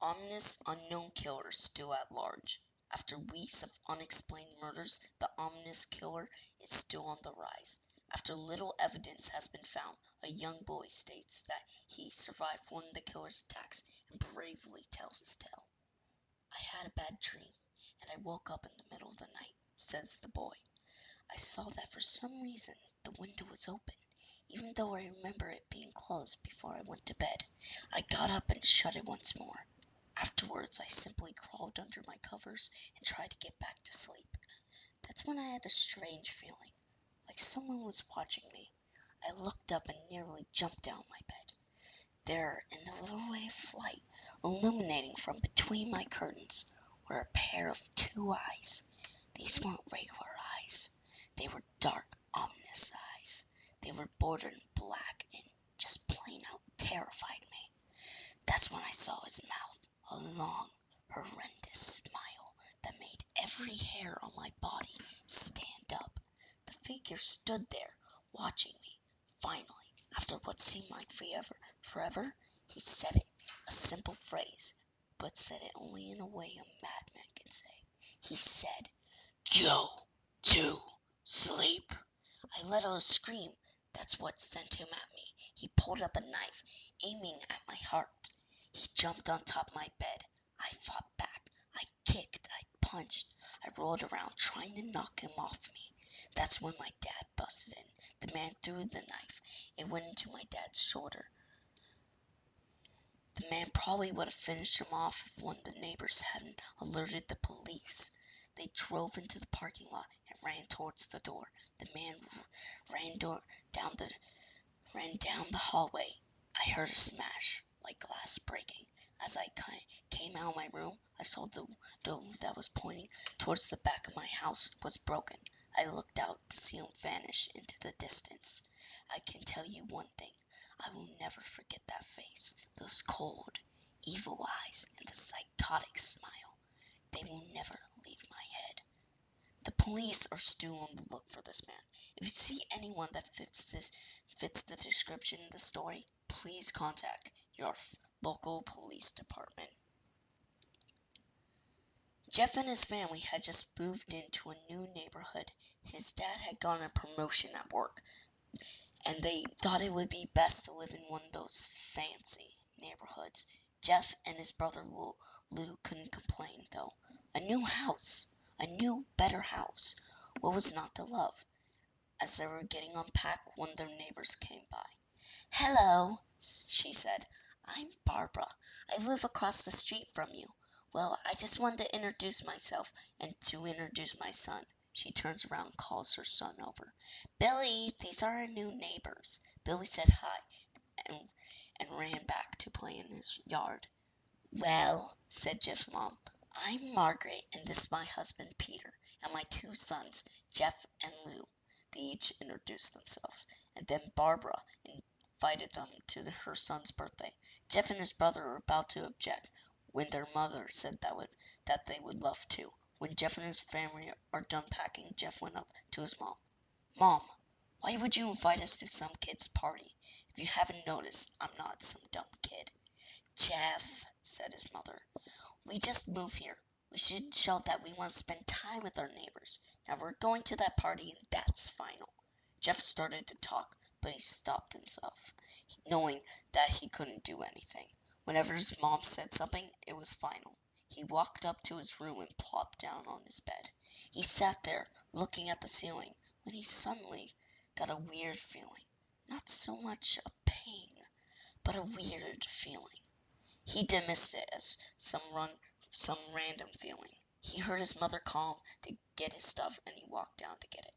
Ominous unknown killer still at large. After weeks of unexplained murders, the ominous killer is still on the rise. After little evidence has been found, a young boy states that he survived one of the killer's attacks and bravely tells his tale. "I had a bad dream, and I woke up in the middle of the night," says the boy. "I saw that for some reason the window was open, even though I remember it being closed before I went to bed. I got up and shut it once more. Afterwards I simply crawled under my covers and tried to get back to sleep. That's when I had a strange feeling, like someone was watching me. I looked up and nearly jumped out of my bed. There, in the little ray of light illuminating from between my curtains, were a pair of two eyes. These weren't regular eyes. They were dark, ominous eyes. They were bordered in black and just plain out terrified me. That's when I saw his mouth, a long, horrendous smile that made every hair on my body stand up. The figure stood there, watching me. Finally, after what seemed like forever, he said it, a simple phrase, but said it only in a way a madman can say. He said, "Go to sleep." I let out a scream. That's what sent him at me. He pulled up a knife, aiming at my heart. He jumped on top of my bed. I fought back. I kicked. I punched. I rolled around, trying to knock him off me. That's when my dad busted in. The man threw the knife. It went into my dad's shoulder. The man probably would have finished him off if one of the neighbors hadn't alerted the police. They drove into the parking lot and ran towards the door. The man ran down the hallway. I heard a smash, like glass breaking. As I came out of my room, I saw the door that was pointing towards the back of my house was broken. I looked out to see him vanish into the distance. I can tell you one thing. I will never forget that face, those cold, evil eyes, and the psychotic smile. They will never leave my head. The police are still on the look for this man. If you see anyone that fits the description in the story, please contact your local police department. Jeff and his family had just moved into a new neighborhood. His dad had gotten a promotion at work, and they thought it would be best to live in one of those fancy neighborhoods. Jeff and his brother Lou couldn't complain, though. A new house, a new, better house. What was not to love? As they were getting unpacked, one of their neighbors came by. "Hello," she said. "I'm Barbara. I live across the street from you. Well, I just wanted to introduce myself and to introduce my son." She turns around and calls her son over. "Billy, these are our new neighbors." Billy said hi and ran back to play in his yard. "Well," said Jeff's mom, "I'm Margaret, and this is my husband Peter, and my two sons, Jeff and Lou." They each introduced themselves, and then Barbara invited them to her son's birthday. Jeff and his brother were about to object when their mother said that they would love to. When Jeff and his family are done packing, Jeff went up to his mom. "Mom, why would you invite us to some kid's party? If you haven't noticed, I'm not some dumb kid." "Jeff," said his mother, "we just moved here. We should show that we want to spend time with our neighbors. Now we're going to that party, and that's final." Jeff started to talk, but he stopped himself, knowing that he couldn't do anything. Whenever his mom said something, it was final. He walked up to his room and plopped down on his bed. He sat there, looking at the ceiling, when he suddenly got a weird feeling. Not so much a pain, but a weird feeling. He dismissed it as some random feeling. He heard his mother call him to get his stuff, and he walked down to get it.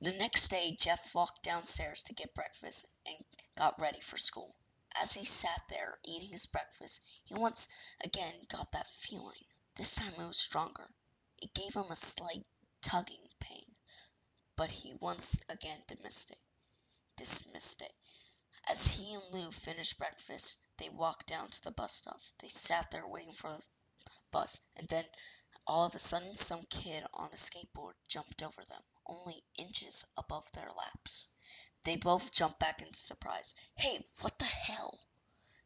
The next day, Jeff walked downstairs to get breakfast and got ready for school. As he sat there eating his breakfast, he once again got that feeling. This time it was stronger. It gave him a slight tugging pain, but he once again dismissed it. As he and Lou finished breakfast, they walked down to the bus stop. They sat there waiting for the bus, and then all of a sudden some kid on a skateboard jumped over them, only inches above their laps. They both jumped back in surprise. "Hey, what the hell?"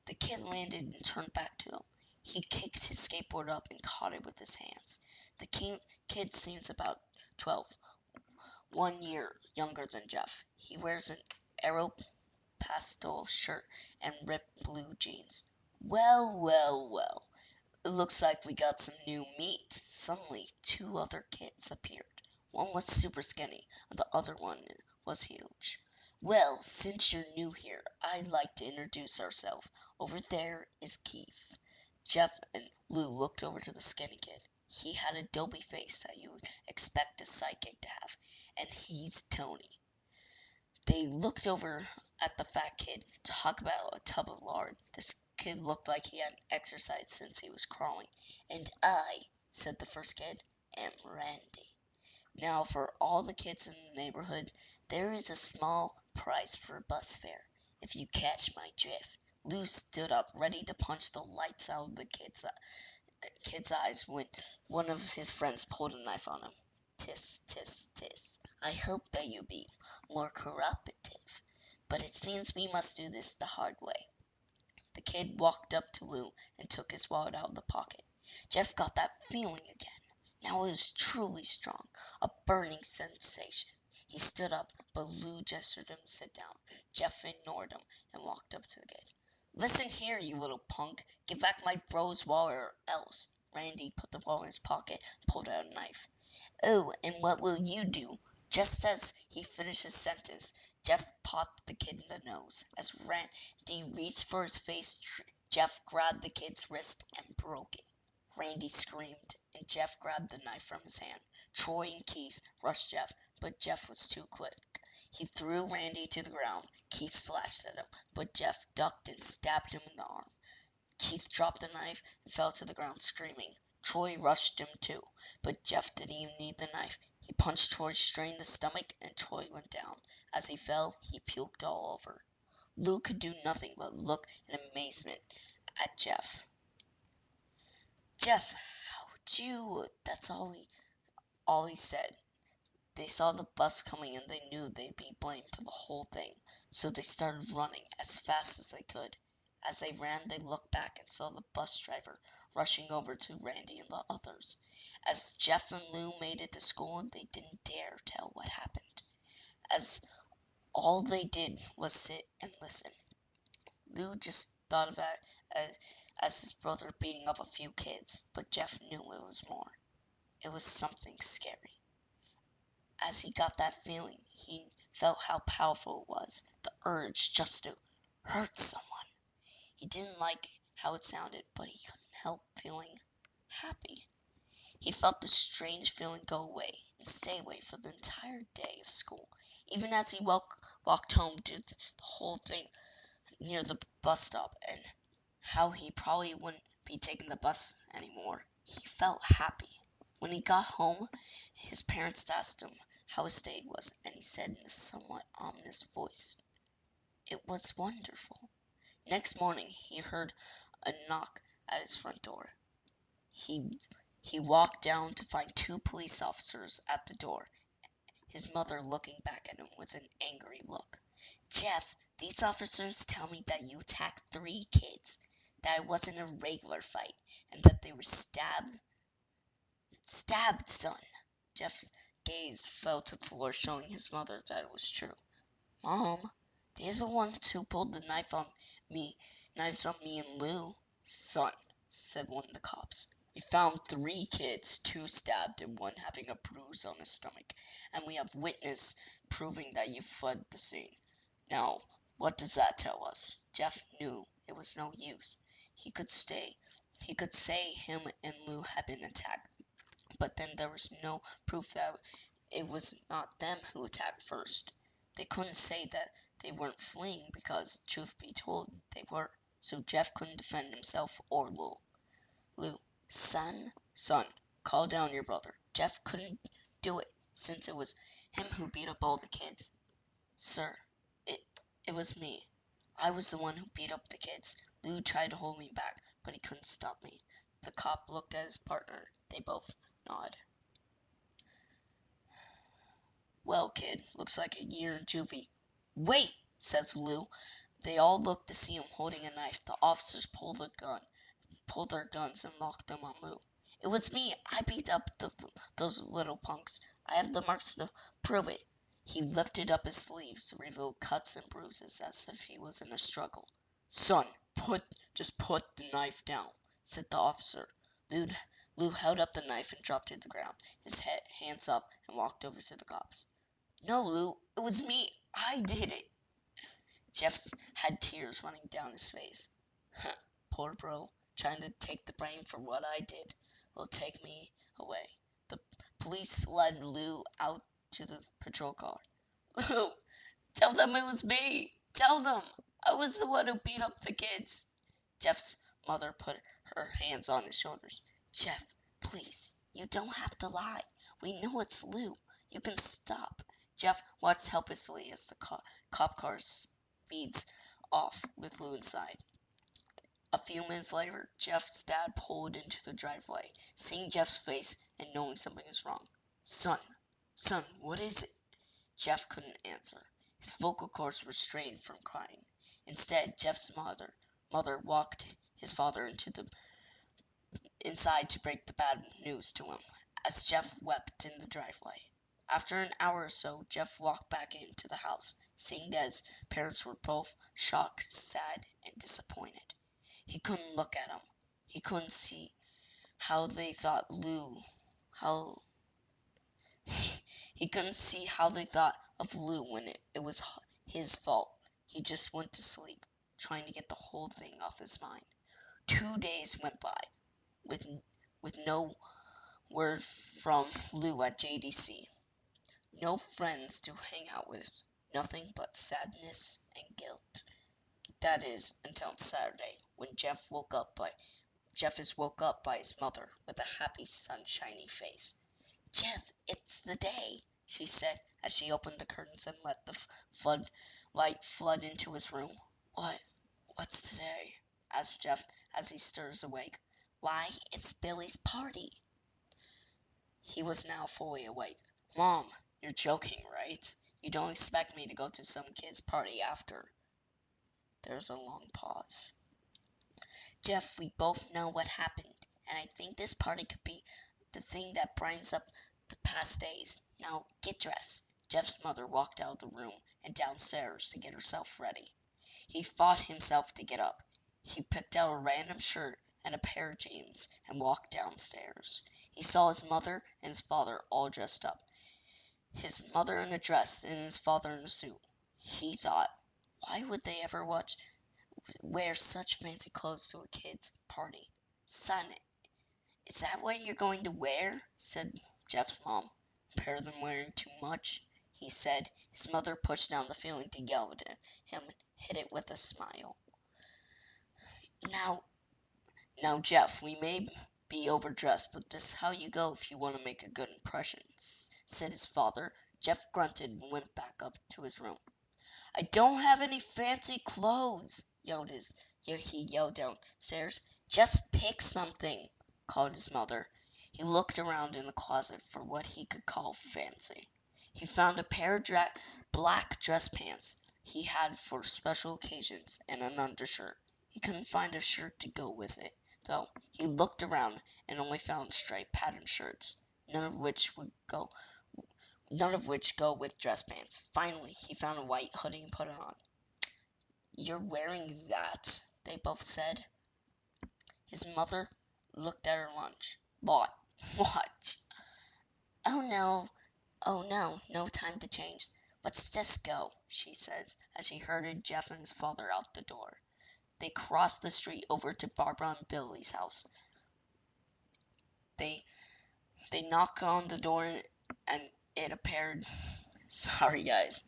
The landed and turned back to him. He kicked his skateboard up and caught it with his hands. The kid seems about 12, 1 year younger than Jeff. He wears an Aeropostale shirt and ripped blue jeans. Well, well, well. It looks like we got some new meat. Suddenly, two other kids appeared. One was super skinny, and the other one was huge. Well, since you're new here, I'd like to introduce ourselves. Over there is Keith. Jeff and Lou looked over to the skinny kid. He had a dopey face that you would expect a psychic to have, and he's Tony. They looked over at the fat kid. Talk about a tub of lard. This kid looked like he hadn't exercised since he was crawling. And I, said the first kid, am Randy. Now, for all the kids in the neighborhood, there is a small price for bus fare, if you catch my drift. Lou stood up, ready to punch the lights out of the kid's eyes when one of his friends pulled a knife on him. Tis, tis, tis. I hope that you be more cooperative, but it seems we must do this the hard way. The kid walked up to Lou and took his wallet out of the pocket. Jeff got that feeling again. Now it was truly strong, a burning sensation. He stood up, but Lou gestured him to sit down. Jeff ignored him and walked up to the kid. Listen here, you little punk. Give back my bro's wallet or else. Randy put the wallet in his pocket and pulled out a knife. Oh, and what will you do? Just as he finished his sentence, Jeff popped the kid in the nose. As Randy reached for his face, Jeff grabbed the kid's wrist and broke it. Randy screamed, and Jeff grabbed the knife from his hand. Troy and Keith rushed Jeff, but Jeff was too quick. He threw Randy to the ground. Keith slashed at him, but Jeff ducked and stabbed him in the arm. Keith dropped the knife and fell to the ground screaming. Troy rushed him too, but Jeff didn't even need the knife. He punched Troy straight in the stomach, and Troy went down. As he fell, he puked all over. Lou could do nothing but look in amazement at Jeff. Jeff, how'd you? That's all he said. They saw the bus coming and they knew they'd be blamed for the whole thing, so they started running as fast as they could. As they ran, they looked back and saw the bus driver rushing over to Randy and the others. As Jeff and Lou made it to school, they didn't dare tell what happened, as all they did was sit and listen. Lou just thought of it as his brother beating up a few kids, but Jeff knew it was more. It was something scary. As he got that feeling, he felt how powerful it was, the urge just to hurt someone. He didn't like how it sounded, but he couldn't help feeling happy. He felt the strange feeling go away and stay away for the entire day of school. Even as he walked home, did the whole thing near the bus stop and how he probably wouldn't be taking the bus anymore. He felt happy. When he got home, his parents asked him how his day was, and he said in a somewhat ominous voice, "It was wonderful." Next morning, he heard a knock at his front door. He walked down to find two police officers at the door, his mother looking back at him with an angry look. "Jeff, these officers tell me that you attacked 3 kids, that it wasn't a regular fight, and that they were stabbed, son." Jeff's gaze fell to the floor, showing his mother that it was true. "Mom, they're the ones who pulled the knives on me and Lou." "Son," said one of the cops, "we found 3 kids, 2 stabbed and 1 having a bruise on his stomach, and we have witness proving that you fled the scene. Now, what does that tell us?" Jeff knew it was no use. He could say him and Lou had been attacked, but then there was no proof that it was not them who attacked first. They couldn't say that they weren't fleeing because, truth be told, they were. So Jeff couldn't defend himself or Lou. Son, call down your brother." Jeff couldn't do it, since it was him who beat up all the kids. "Sir, it was me. I was the one who beat up the kids. Lou tried to hold me back, but he couldn't stop me." The cop looked at his partner. They both nodded. "Well, kid, looks like a year in juvie." "Wait," says Lou. They all looked to see him holding a knife. The officers pulled their guns and locked them on Lou. It was me. I beat up those little punks. I have the marks to prove it. He lifted up his sleeves to reveal cuts and bruises as if he was in a struggle. Son, just put the knife down, said the officer. Lou held up the knife and dropped it to the ground, his hands up, and walked over to the cops. No, Lou, it was me. I did it. Jeff had tears running down his face. Poor bro, trying to take the blame for what I did will take me away. The police led Lou out to the patrol car. Lou, tell them it was me. Tell them I was the one who beat up the kids. Jeff's mother put her hands on his shoulders. Jeff, please, you don't have to lie. We know it's Lou. You can stop. Jeff watched helplessly as the cop car speeds off with Lou inside. A few minutes later, Jeff's dad pulled into the driveway. Seeing Jeff's face and knowing something was wrong. Son, what is it? Jeff couldn't answer. His vocal cords were strained from crying. Instead, Jeff's mother walked his father inside to break the bad news to him, as Jeff wept in the driveway. After an hour or so, Jeff walked back into the house, seeing that his parents were both shocked, sad, and disappointed. He couldn't look at him. He couldn't see how they thought he couldn't see how they thought of Lou when it was his fault. He just went to sleep, trying to get the whole thing off his mind. 2 days went by, with no word from Lou at JDC. No friends to hang out with. Nothing but sadness and guilt. That is, until Saturday, when Jeff is woke up by his mother with a happy, sunshiny face. Jeff, it's the day, she said as she opened the curtains and let the light flood into his room. What's today? Asked Jeff as he stirs awake. Why, it's Billy's party. He was now fully awake. Mom, you're joking, right? You don't expect me to go to some kid's party after. There's a long pause. Jeff, we both know what happened, and I think this party could be the thing that brightens up the past days. Now, get dressed. Jeff's mother walked out of the room and downstairs to get herself ready. He fought himself to get up. He picked out a random shirt and a pair of jeans and walked downstairs. He saw his mother and his father all dressed up. His mother in a dress and his father in a suit. He thought, why would they ever wear such fancy clothes to a kid's party? Son, is that what you're going to wear? Said Jeff's mom. Better than wearing too much, he said. His mother pushed down the feeling to yell at him and hit it with a smile. Now, Jeff, we may be overdressed, but this is how you go if you want to make a good impression, said his father. Jeff grunted and went back up to his room. I don't have any fancy clothes, he yelled downstairs. Just pick something, called his mother. He looked around in the closet for what he could call fancy. He found a pair of black dress pants he had for special occasions and an undershirt. He couldn't find a shirt to go with it, though. He looked around and only found striped patterned shirts, none of which go with dress pants. Finally, he found a white hoodie and put it on. You're wearing that, they both said. His mother looked at her lunch. What? Oh no, no time to change. Let's just go, she says, as she herded Jeff and his father out the door. They crossed the street over to Barbara and Billy's house. They knocked on the door and it appeared... Sorry, guys.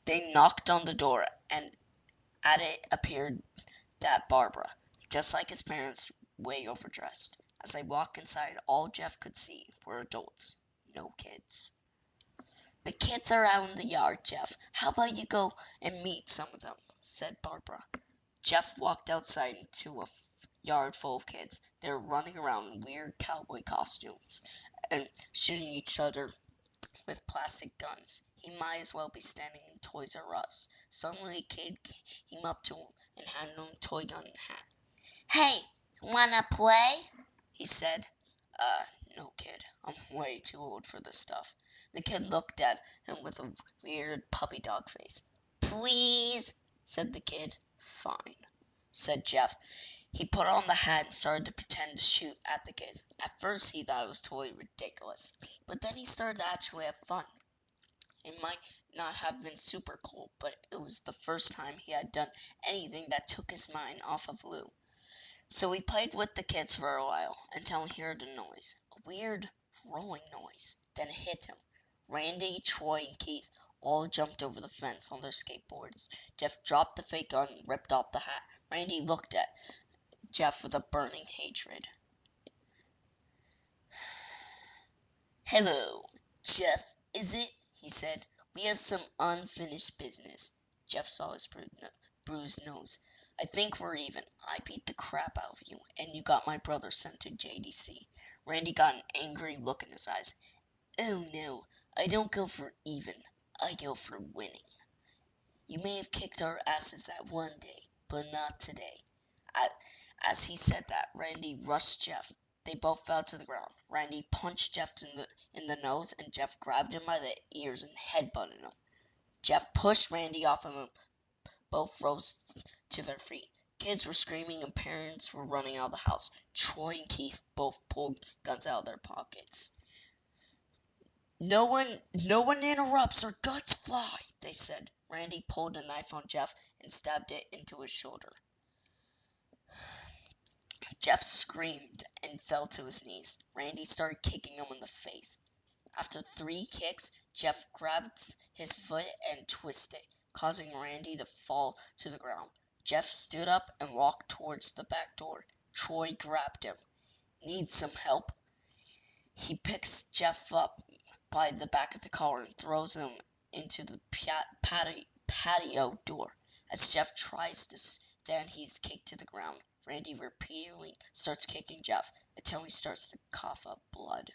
They knocked on the door and at it appeared that Barbara, just like his parents, way overdressed. As they walked inside, all Jeff could see were adults, no kids. The kids are out in the yard, Jeff. How about you go and meet some of them, said Barbara. Jeff walked outside into a yard full of kids. They were running around in weird cowboy costumes and shooting each other with plastic guns. He might as well be standing in Toys R Us. Suddenly a kid came up to him and handed him a toy gun and hat. "Hey, wanna play?" he said. No, kid. I'm way too old for this stuff." The kid looked at him with a weird puppy dog face. "Please," said the kid. "Fine," said Jeff. He put on the hat and started to pretend to shoot at the kids. At first he thought it was totally ridiculous, but then he started to actually have fun. It might not have been super cool, but it was the first time he had done anything that took his mind off of Lou. So he played with the kids for a while, until he heard a noise, a weird rolling noise. Then it hit him. Randy, Troy, and Keith all jumped over the fence on their skateboards. Jeff dropped the fake gun and ripped off the hat. Randy looked at Jeff with a burning hatred. "Hello, Jeff, is it?" he said. "We have some unfinished business." Jeff saw his bruised nose. "I think we're even. I beat the crap out of you, and you got my brother sent to JDC. Randy got an angry look in his eyes. "Oh no, I don't go for even. I go for winning. You may have kicked our asses that one day, but not today." As he said that, Randy rushed Jeff. They both fell to the ground. Randy punched Jeff in the nose, and Jeff grabbed him by the ears and headbutted him. Jeff pushed Randy off of him. Both rose to their feet. Kids were screaming and parents were running out of the house. Troy and Keith both pulled guns out of their pockets. No one interrupts or guts fly," they said. Randy pulled a knife on Jeff and stabbed it into his shoulder. Jeff screamed and fell to his knees. Randy started kicking him in the face. After 3 kicks, Jeff grabbed his foot and twisted, causing Randy to fall to the ground. Jeff stood up and walked towards the back door. Troy grabbed him. "Need some help?" He picks Jeff up by the back of the collar and throws him into the patio door. As Jeff tries to stand, he's kicked to the ground. Randy repeatedly starts kicking Jeff until he starts to cough up blood.